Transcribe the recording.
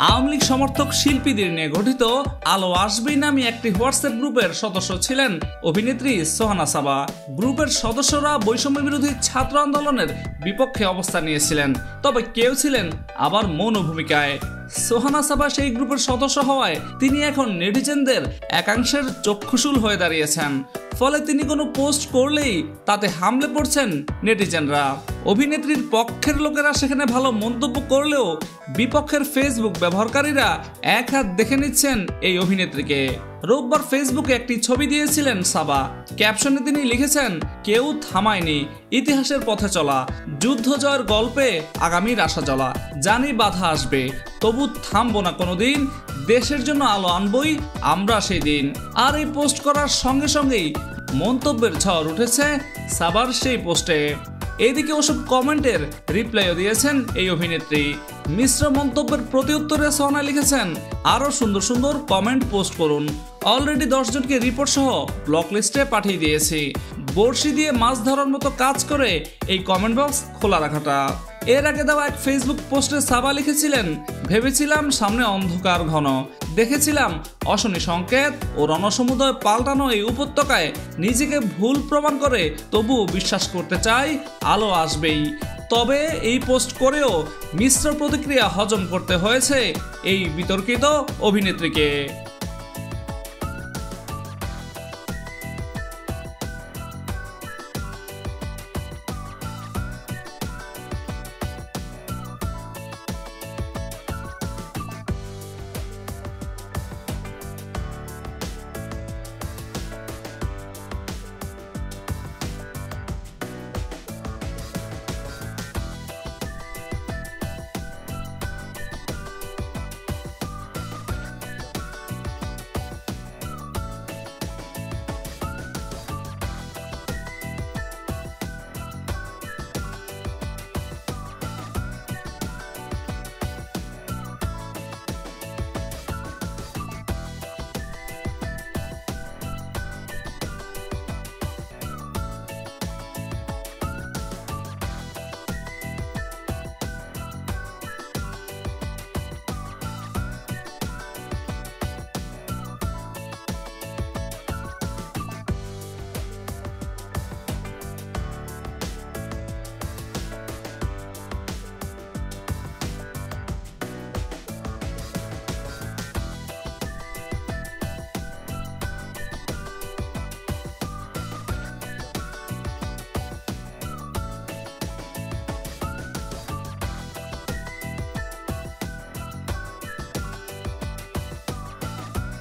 আওয়ামী লীগ সমর্থক শিল্পীদের নিয়ে গঠিত আলো আসবেই নামে একটি হোয়াটসঅ্যাপ গ্রুপের সদস্য ছিলেন অভিনেত্রী সোহানা সাবা। গ্রুপের সদস্যরা বৈষম্য বিরোধী ছাত্র আন্দোলনের বিপক্ষে অবস্থান নিয়েছিলেন, তবে কেউ ছিলেন আবার মৌন ভূমিকায়। সোহানা সাবা সেই গ্রুপের সদস্য হওয়ায় তিনি এখন নেটিজেনদের একাংশের চক্ষুশূল হয়ে দাঁড়িয়েছেন। ফলে তিনি কোনো পোস্ট করলেই তাতে হামলে পড়ছেন নেটিজেনরা। অভিনেত্রীর পক্ষের লোকেরা সেখানে ভালো মন্তব্য করলেও বিপক্ষের ফেসবুক ব্যবহারকারীরা এক হাত দেখে নিচ্ছেন এই অভিনেত্রীকে। রোববার ফেসবুকে একটি ছবি দিয়েছিলেন সাবা। ক্যাপশনে তিনি লিখেছেন, কেউ থামায়নি ইতিহাসের পথে চলা, যুদ্ধ জয়ের গল্পে আগামীর আশা জ্বলা, জানি বাধা আসবে তবু থামবো না কোনোদিন, দেশের জন্য আলো আনবই আমরা সেই দিন। আর এই পোস্ট করার সঙ্গে সঙ্গেই মন্তব্যের ঝড় উঠেছে সাবার সেই পোস্টে। এদিকে ওসব কমেন্টের রিপ্লাইও দিয়েছেন এই অভিনেত্রী। মিশ্র মন্তব্যের প্রতিউত্তরে সোহানা লিখেছেন, আরও সুন্দর সুন্দর কমেন্ট পোস্ট করুন, অলরেডি 10 জনকে রিপোর্ট সহ ব্লক লিস্টে পাঠিয়ে দিয়েছি। বড়শি দিয়ে মাছ ধরার মতো কাজ করে এই কমেন্ট বক্স খোলা রাখাটা। এর আগে দেওয়া এক ফেসবুক পোস্টে সাবা লিখেছিলেন, ভেবেছিলাম সামনে অন্ধকার ঘন, দেখেছিলাম অশনি সংকেত ও রণসমুদয় পাল্টানো এই উপত্যকায় নিজেকে ভুল প্রমাণ করে তবু বিশ্বাস করতে চাই আলো আসবেই। তবে এই পোস্ট করেও মিশ্র প্রতিক্রিয়া হজম করতে হয়েছে এই বিতর্কিত অভিনেত্রীকে।